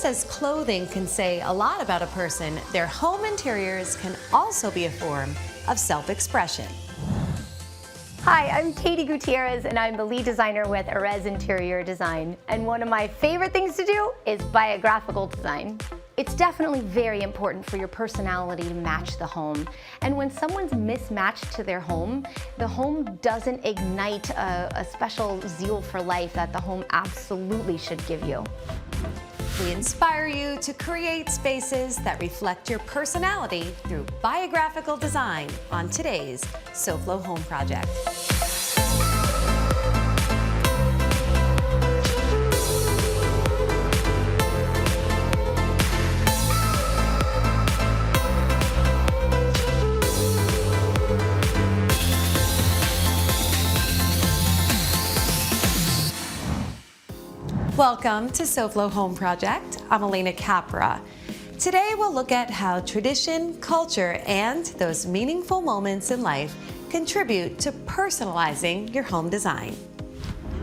just as clothing can say a lot about a person, their home interiors can also be a form of self-expression. Hi, I'm Katie Gutierrez, and I'm the lead designer with Erez Interior Design. And one of my favorite things to do is biographical design. It's definitely very important for your personality to match the home. And when someone's mismatched to their home, the home doesn't ignite a special zeal for life that the home absolutely should give you. We inspire you to create spaces that reflect your personality through biographical design on today's SoFlo Home Project. Welcome to SoFlo Home Project. I'm Alena Capra. Today we'll look at how tradition, culture, and those meaningful moments in life contribute to personalizing your home design.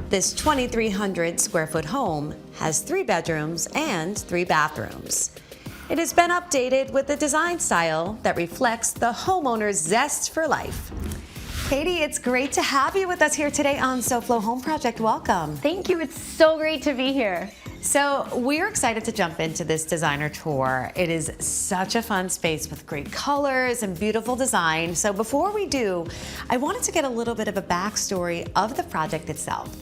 This 2,300 square foot home has 3 bedrooms and 3 bathrooms. It has been updated with a design style that reflects the homeowner's zest for life. Katie, it's great to have you with us here today on SoFlo Home Project. Welcome. Thank you. It's so great to be here. So we're excited to jump into this designer tour. It is such a fun space with great colors and beautiful design. So before we do, I wanted to get a little bit of a backstory of the project itself.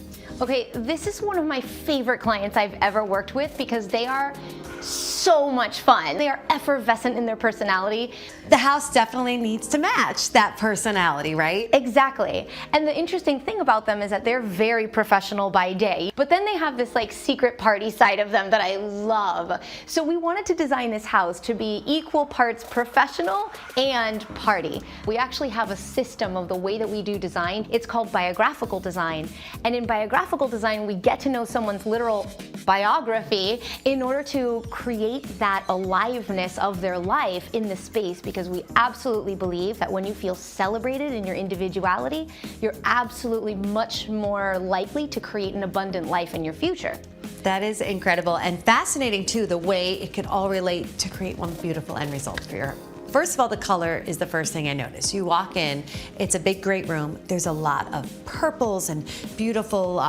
Okay, this is one of my favorite clients I've ever worked with because they are so much fun. They are effervescent in their personality. The house definitely needs to match that personality, right? Exactly. And the interesting thing about them is that they're very professional by day, but then they have this like secret party side of them that I love. So we wanted to design this house to be equal parts professional and party. We actually have a system of the way that we do design. It's called biographical design. And in biographical design, we get to know someone's literal biography in order to create that aliveness of their life in the space, because we absolutely believe that when you feel celebrated in your individuality, you're absolutely much more likely to create an abundant life in your future. That is incredible and fascinating too, the way it could all relate to create one beautiful end result for your. First of all, the color is the first thing I noticed. You walk in, it's a big, great room. There's a lot of purples and beautiful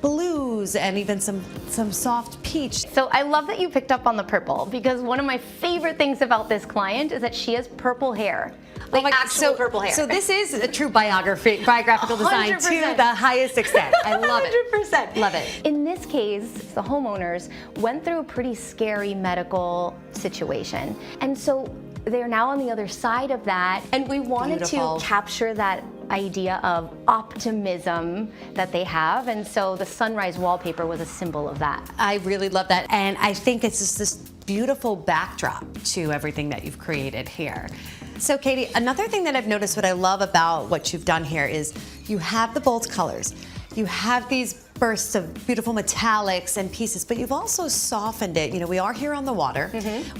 blues and even some soft peach. So I love that you picked up on the purple, because one of my favorite things about this client is that she has purple hair. Like actual purple hair. So this is a true biographical design 100%. to the highest extent. I love it. 100%. Love it. In this case, the homeowners went through a pretty scary medical situation. And so they're now on the other side of that, and we wanted to capture that idea of optimism that they have, and so the sunrise wallpaper was a symbol of that. I really love that, and I think it's just this beautiful backdrop to everything that you've created here. So Katie, another thing that I've noticed, what I love about what you've done here is you have the bold colors. You have these bursts of beautiful metallics and pieces, but you've also softened it. You know, we are here on the water.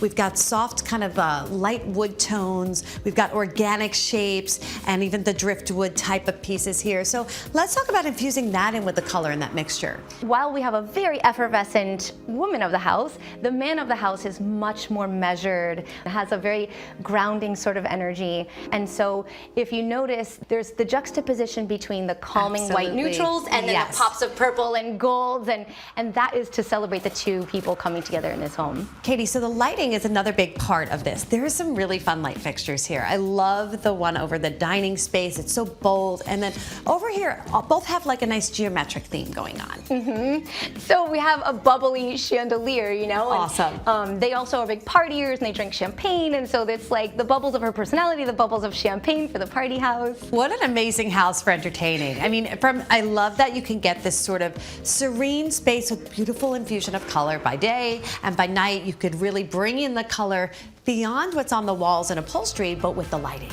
We've got soft kind of light wood tones. We've got organic shapes and even the driftwood type of pieces here. So let's talk about infusing that in with the color in that mixture. While we have a very effervescent woman of the house, the man of the house is much more measured, has a very grounding sort of energy. And so if you notice, there's the juxtaposition between the calming white neutrals and then the pops of purple and golds, and that is to celebrate the two people coming together in this home. Katie, so the lighting is another big part of this. There are some really fun light fixtures here. I love the one over the dining space. It's so bold. And then over here, both have like a nice geometric theme going on. So we have a bubbly chandelier, you know. Awesome. And, they also are big partiers and they drink champagne, and so it's like the bubbles of her personality, the bubbles of champagne for the party house. What an amazing house for entertaining. I mean, I love that you can get this sort of serene space with beautiful infusion of color by day, and by night you could really bring in the color beyond what's on the walls and upholstery, but with the lighting.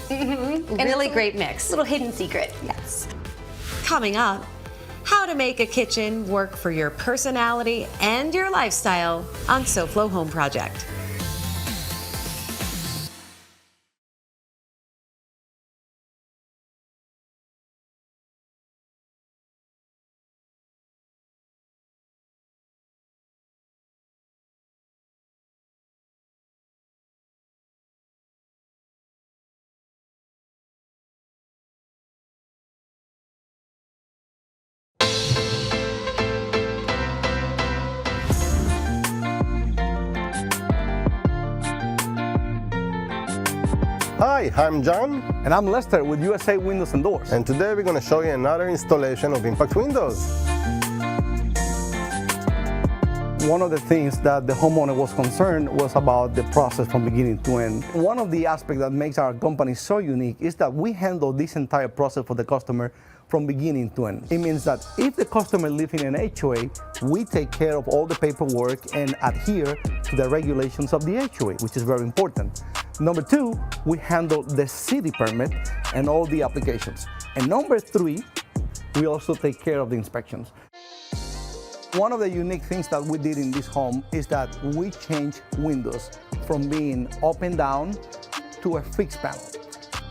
Really great mix. Little hidden secret. Yes. Coming up, how to make a kitchen work for your personality and your lifestyle on SoFlo Home Project. Hi, I'm John. And I'm Lester with USA Windows and Doors. And today we're going to show you another installation of Impact Windows. One of the things that the homeowner was concerned was about the process from beginning to end. One of the aspects that makes our company so unique is that we handle this entire process for the customer from beginning to end. It means that if the customer lives in an HOA, we take care of all the paperwork and adhere to the regulations of the HOA, which is very important. Number two, we handle the city permit and all the applications. And number three, we also take care of the inspections. One of the unique things that we did in this home is that we changed windows from being up and down to a fixed panel.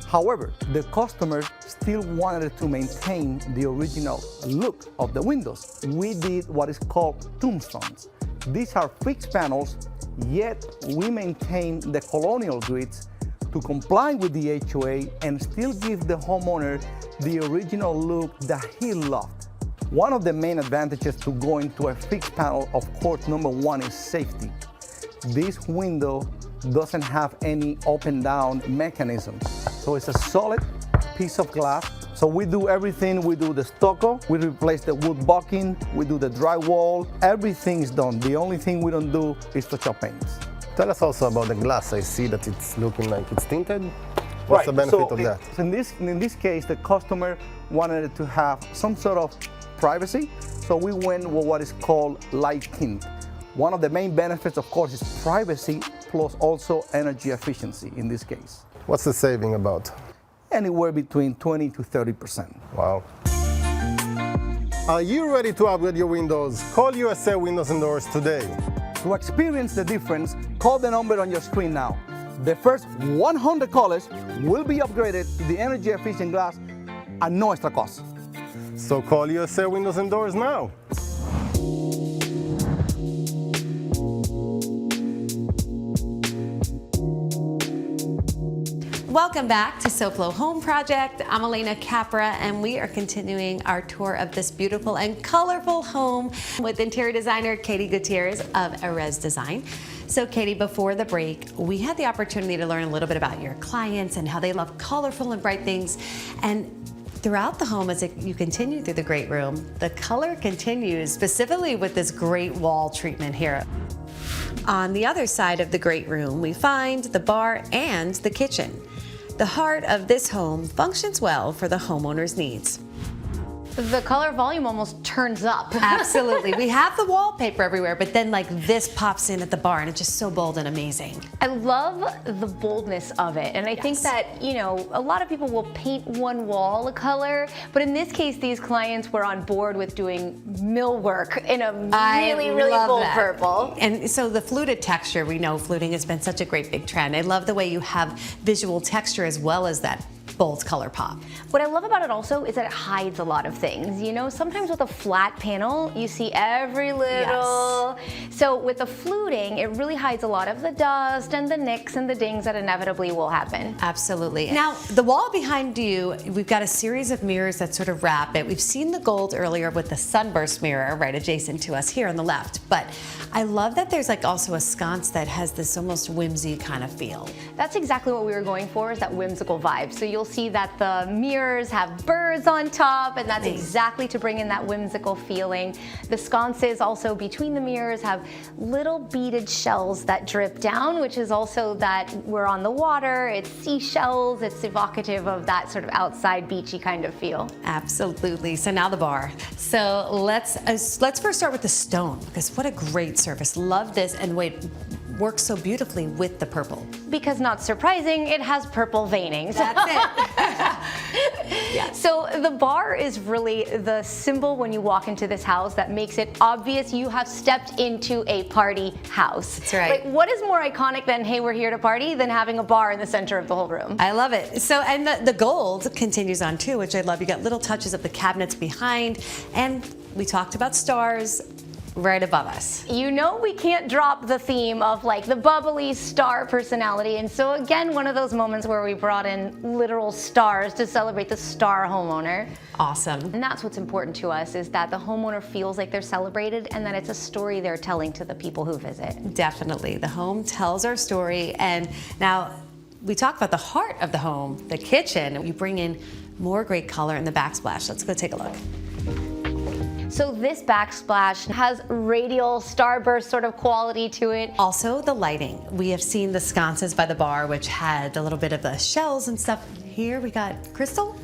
However, the customer still wanted to maintain the original look of the windows. We did what is called tombstones. These are fixed panels, yet we maintain the colonial grids to comply with the HOA and still give the homeowner the original look that he loved. One of the main advantages to going to a fixed panel, of course, number one is safety. This window doesn't have any up and down mechanism. So it's a solid piece of glass. So we do everything. We do the stucco, we replace the wood bucking, we do the drywall, everything's done. The only thing we don't do is touch-up paints. Tell us also about the glass. I see that it's looking like it's tinted. What's the benefit of that? In this case, the customer wanted to have some sort of privacy, so we went with what is called light tint. One of the main benefits, of course, is privacy, plus also energy efficiency in this case. What's the saving about? Anywhere between 20 to 30%. Wow. Are you ready to upgrade your windows? Call USA Windows and Doors today. To experience the difference, call the number on your screen now. The first 100 callers will be upgraded to the energy efficient glass at no extra cost. So call USA Windows and Doors now. Welcome back to SoFlo Home Project. I'm Alena Capra, and we are continuing our tour of this beautiful and colorful home with interior designer Katie Gutierrez of Erez Design. So Katie, before the break, we had the opportunity to learn a little bit about your clients and how they love colorful and bright things. And throughout the home, as you continue through the great room, the color continues, specifically with this great wall treatment here. On the other side of the great room, we find the bar and the kitchen. The heart of this home functions well for the homeowner's needs. The color volume almost turns up. Absolutely. We have the wallpaper everywhere, but then like this pops in at the bar and it's just so bold and amazing. I love the boldness of it. And I think that, you know, a lot of people will paint one wall a color, but in this case, these clients were on board with doing millwork in a really bold purple. And so the fluted texture, we know fluting has been such a great big trend. I love the way you have visual texture as well as that bold color pop. What I love about it also is that it hides a lot of things. You know, sometimes with a flat panel, you see every little. Yes. So with the fluting, it really hides a lot of the dust and the nicks and the dings that inevitably will happen. Absolutely. Now, the wall behind you, we've got a series of mirrors that sort of wrap it. We've seen the gold earlier with the sunburst mirror right adjacent to us here on the left, but I love that there's like also a sconce that has this almost whimsy kind of feel. That's exactly what we were going for, is that whimsical vibe. So you'll see that the mirrors have birds on top, and that's exactly to bring in that whimsical feeling. The sconces also between the mirrors have little beaded shells that drip down, which is also that we're on the water, it's seashells, it's evocative of that sort of outside beachy kind of feel. Absolutely. So now the bar. So let's first start with the stone, because what a great service. Love this, and wait, works so beautifully with the purple. Because not surprising, it has purple veinings. That's it. Yes. So the bar is really the symbol when you walk into this house that makes it obvious you have stepped into a party house. That's right. Like, what is more iconic than, hey, we're here to party, than having a bar in the center of the whole room? I love it. So, and the gold continues on too, which I love. You got little touches of the cabinets behind, and we talked about stars right above us. You know we can't drop the theme of like the bubbly star personality, and so again, one of those moments where we brought in literal stars to celebrate the star homeowner. Awesome. And that's what's important to us, is that the homeowner feels like they're celebrated and that it's a story they're telling to the people who visit. Definitely. The home tells our story, and now we talked about the heart of the home, the kitchen. You bring in more great color in the backsplash. Let's go take a look. So this backsplash has radial starburst sort of quality to it. Also the lighting. We have seen the sconces by the bar, which had a little bit of the shells and stuff. Here we got crystal.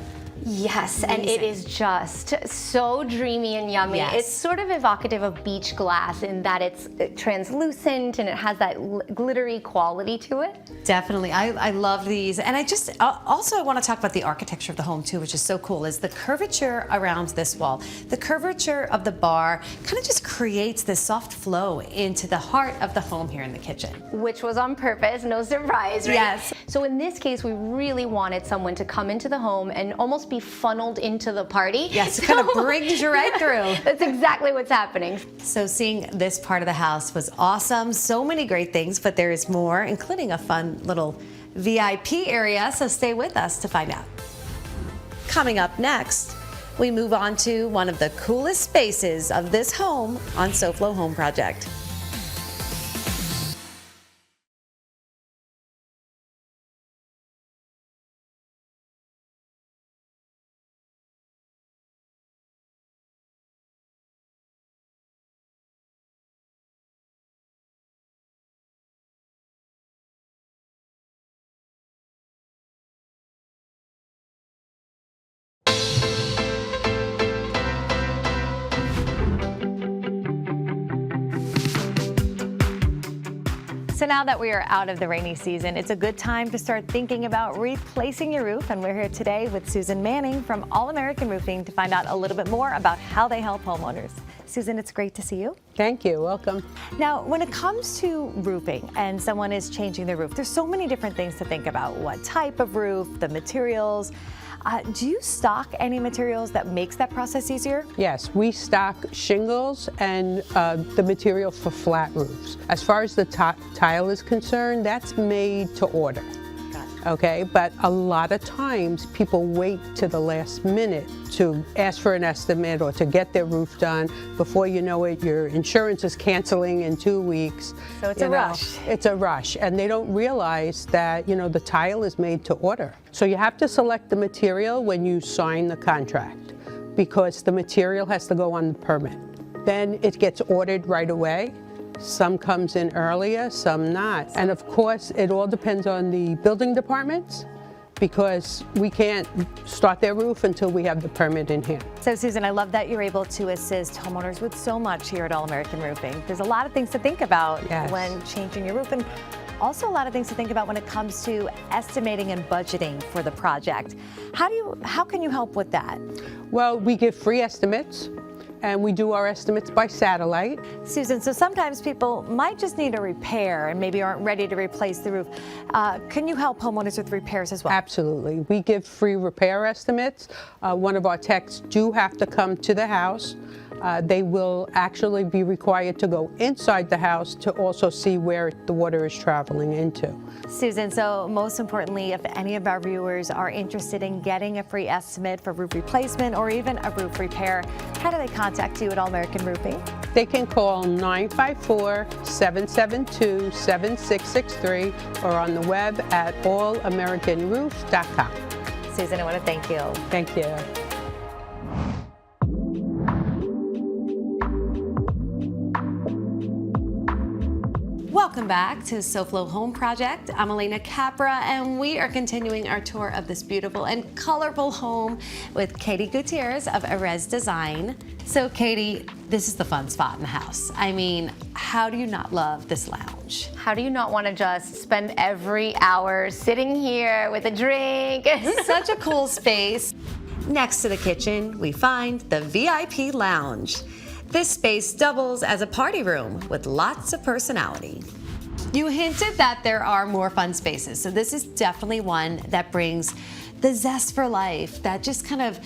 Yes, and it is just so dreamy and yummy. Yes. It's sort of evocative of beach glass in that it's translucent and it has that glittery quality to it. Definitely, I love these. And I just, also I want to talk about the architecture of the home too, which is so cool, is the curvature around this wall. The curvature of the bar kind of just creates this soft flow into the heart of the home here in the kitchen. Which was on purpose, no surprise, right? Yes. So in this case, we really wanted someone to come into the home and almost be funneled into the party. Yes, it kind of brings you right through. That's exactly what's happening. So seeing this part of the house was awesome. So many great things, but there is more, including a fun little VIP area, so stay with us to find out. Coming up next, we move on to one of the coolest spaces of this home on SoFlo Home Project. So now that we are out of the rainy season, it's a good time to start thinking about replacing your roof. And we're here today with Susan Manning from All American Roofing to find out a little bit more about how they help homeowners. Susan, it's great to see you. Thank you. Welcome. Now, when it comes to roofing and someone is changing their roof, there's so many different things to think about. What type of roof, the materials. Do you stock any materials that makes that process easier? Yes, we stock shingles and the material for flat roofs. As far as the tile is concerned, that's made to order. Okay, but a lot of times people wait to the last minute to ask for an estimate or to get their roof done. Before you know it, your insurance is canceling in 2 weeks. So it's a rush. It's a rush, and they don't realize that, the tile is made to order. So you have to select the material when you sign the contract, because the material has to go on the permit. Then it gets ordered right away. Some comes in earlier, some not. And of course, it all depends on the building departments, because we can't start their roof until we have the permit in hand. So Susan, I love that you're able to assist homeowners with so much here at All American Roofing. There's a lot of things to think about when changing your roof, and also a lot of things to think about when it comes to estimating and budgeting for the project. How can you help with that? Well, we give free estimates, and we do our estimates by satellite. Susan, so sometimes people might just need a repair and maybe aren't ready to replace the roof. Can you help homeowners with repairs as well? Absolutely. We give free repair estimates. One of our techs do have to come to the house. They will actually be required to go inside the house to also see where the water is traveling into. Susan, so most importantly, if any of our viewers are interested in getting a free estimate for roof replacement or even a roof repair, how do they contact you at All American Roofing? They can call 954-772-7663 or on the web at allamericanroof.com. Susan, I want to thank you. Thank you. Welcome back to SoFlo Home Project. I'm Alena Capra, and we are continuing our tour of this beautiful and colorful home with Katie Gutierrez of Erez Design. So Katie, this is the fun spot in the house. I mean, how do you not love this lounge? How do you not want to just spend every hour sitting here with a drink? Such a cool space. Next to the kitchen, we find the VIP lounge. This space doubles as a party room with lots of personality. You hinted that there are more fun spaces, so this is definitely one that brings the zest for life, that just kind of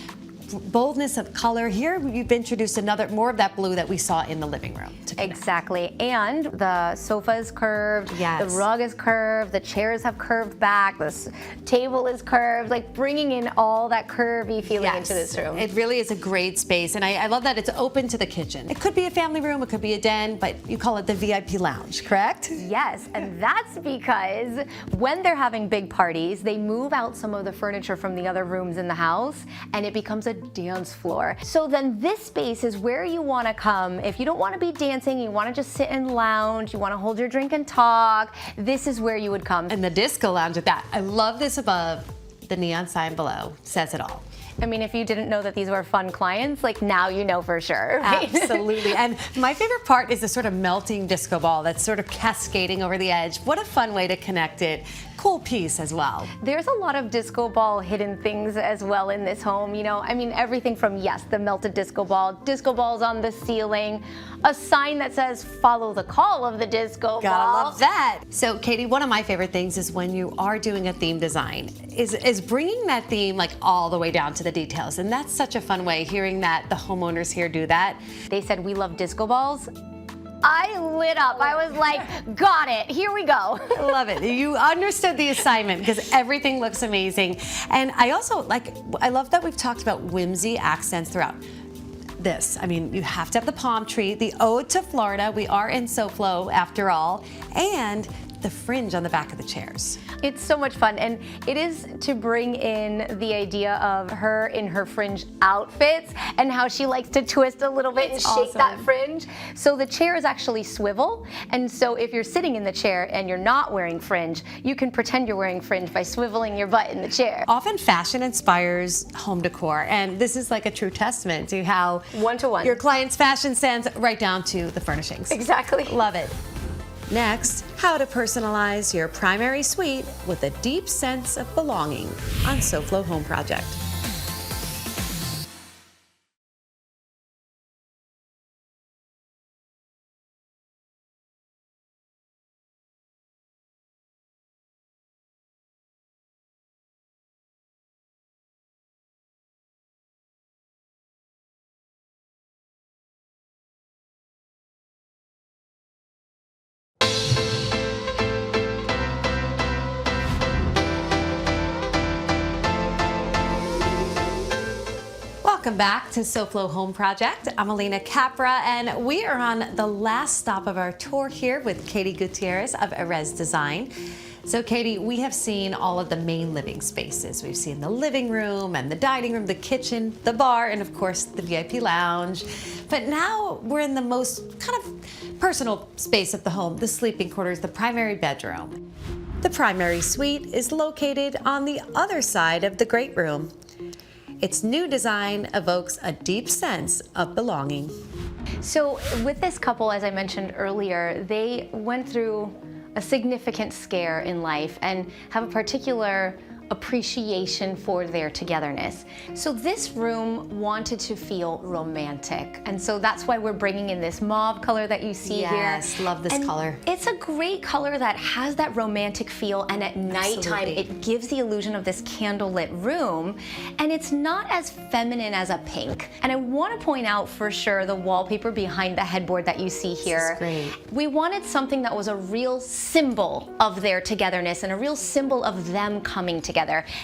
boldness of color. Here you've introduced more of that blue that we saw in the living room to Exactly. And the sofa is curved, Yes. the rug is curved, the chairs have curved back, the table is curved, like bringing in all that curvy feeling into this room. It really is a great space, and I love that it's open to the kitchen. It could be a family room, it could be a den, but you call it the VIP lounge, correct? Yes, and that's because when they're having big parties, they move out some of the furniture from the other rooms in the house, and it becomes a dance floor. So then this space is where you want to come. If you don't want to be dancing, you want to just sit and lounge, you want to hold your drink and talk, this is where you would come. And the disco lounge at that. I love this above. The neon sign below says it all. I mean, if you didn't know that these were fun clients, like now you know for sure. Right? Absolutely. And my favorite part is the sort of melting disco ball that's sort of cascading over the edge. What a fun way to connect it. Cool piece as well. There's a lot of disco ball hidden things as well in this home, you know. I mean, everything from, yes, the melted disco balls on the ceiling, a sign that says, follow the call of the disco ball. Gotta love that. So, Katie, one of my favorite things is when you are doing a theme design, is bringing that theme like all the way down to the details. And that's such a fun way, hearing that the homeowners here do that. They said, we love disco balls. I lit up. I was like, got it. Here we go. I love it. You understood the assignment because everything looks amazing. And I also I love that we've talked about whimsy accents throughout. This, I mean, you have to have the palm tree, the ode to Florida. We are in SoFlo after all, and the fringe on the back of the chairs. It's so much fun, and it is to bring in the idea of her in her fringe outfits and how she likes to twist a little bit and shake that fringe. So the chair is actually swivel, and so if you're sitting in the chair and you're not wearing fringe, you can pretend you're wearing fringe by swiveling your butt in the chair. Often fashion inspires home decor, and this is like a true testament to how one-to-one your client's fashion stands right down to the furnishings. Exactly. Love it. Next, how to personalize your primary suite with a deep sense of belonging on SoFlo Home Project. Welcome back to SoFlo Home Project. I'm Alena Capra, and we are on the last stop of our tour here with Katie Gutierrez of Erez Design. So Katie, we have seen all of the main living spaces. We've seen the living room and the dining room, the kitchen, the bar, and of course the VIP lounge. But now we're in the most kind of personal space of the home, the sleeping quarters, the primary bedroom. The primary suite is located on the other side of the great room. Its new design evokes a deep sense of belonging. So with this couple, as I mentioned earlier, they went through a significant scare in life and have a particular appreciation for their togetherness. So this room wanted to feel romantic, and so that's why we're bringing in this mauve color that you see here. Yes, love this color. It's a great color that has that romantic feel, and at nighttime it gives the illusion of this candlelit room, and it's not as feminine as a pink. And I want to point out for sure the wallpaper behind the headboard that you see here. This is great. We wanted something that was a real symbol of their togetherness and a real symbol of them coming together.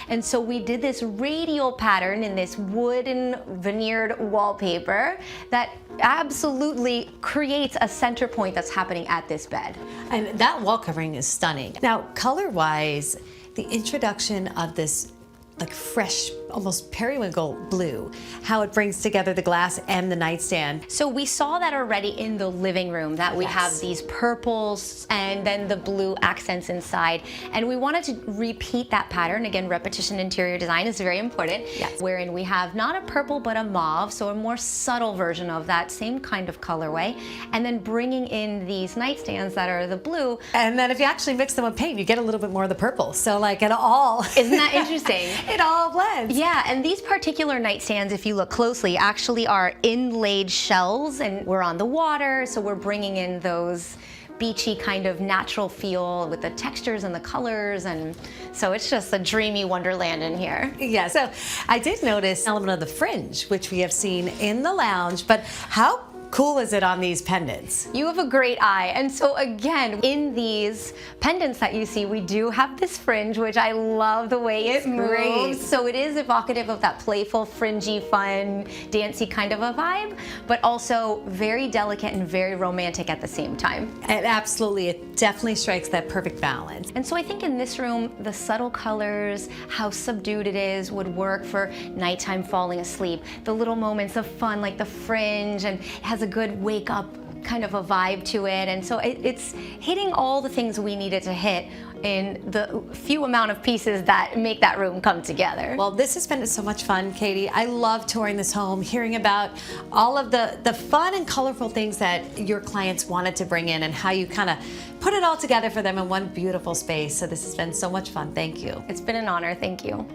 And so we did this radial pattern in this wooden veneered wallpaper that absolutely creates a center point that's happening at this bed. And that wall covering is stunning. Now, color-wise, the introduction of this like fresh, almost periwinkle blue, how it brings together the glass and the nightstand. So we saw that already in the living room, that we have these purples and then the blue accents inside. And we wanted to repeat that pattern. Again, repetition interior design is very important. Yes. Wherein we have not a purple, but a mauve, so a more subtle version of that same kind of colorway. And then bringing in these nightstands that are the blue. And then if you actually mix them with paint, you get a little bit more of the purple. So like it all. Isn't that interesting? It all blends. Yeah, and these particular nightstands, if you look closely, actually are inlaid shells, and we're on the water, so we're bringing in those beachy kind of natural feel with the textures and the colors, and so it's just a dreamy wonderland in here. Yeah, so I did notice an element of the fringe, which we have seen in the lounge, but how cool is it on these pendants? You have a great eye. And so again, in these pendants that you see, we do have this fringe, which I love the way it moves. Great. So it is evocative of that playful, fringy, fun, dancey kind of a vibe, but also very delicate and very romantic at the same time. And absolutely, it definitely strikes that perfect balance. And so I think in this room, the subtle colors, how subdued it is, would work for nighttime falling asleep. The little moments of fun, like the fringe, and it has a good wake up kind of a vibe to it. And so it's hitting all the things we needed to hit in the few amount of pieces that make that room come together. Well, this has been so much fun, Katie. I love touring this home, hearing about all of the fun and colorful things that your clients wanted to bring in and how you kind of put it all together for them in one beautiful space. So this has been so much fun. Thank you. It's been an honor. Thank you.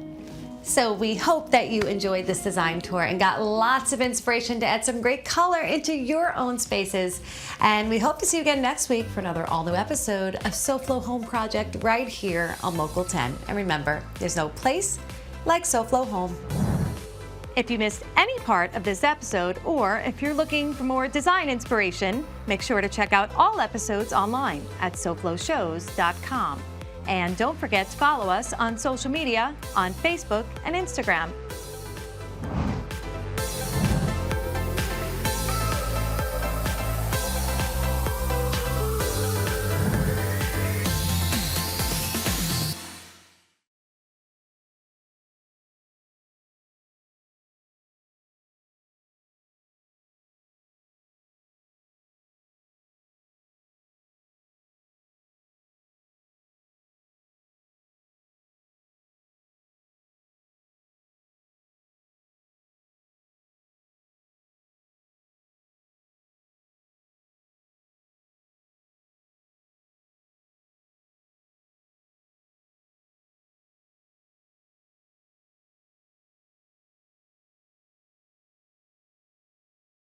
So we hope that you enjoyed this design tour and got lots of inspiration to add some great color into your own spaces. And we hope to see you again next week for another all-new episode of SoFlo Home Project right here on Local 10. And remember, there's no place like SoFlo Home. If you missed any part of this episode, or if you're looking for more design inspiration, make sure to check out all episodes online at SoFloShows.com. And don't forget to follow us on social media on Facebook and Instagram.